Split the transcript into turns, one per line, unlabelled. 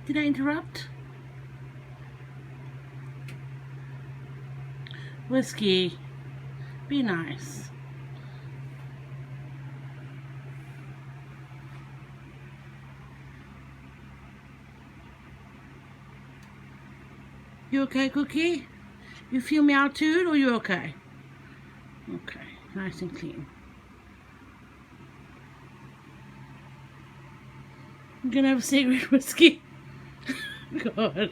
Did I interrupt? Whiskey, be nice. You okay, Cookie? You feel meow-tooed or you okay? Okay, nice and clean. I'm gonna have a cigarette, Whiskey. God.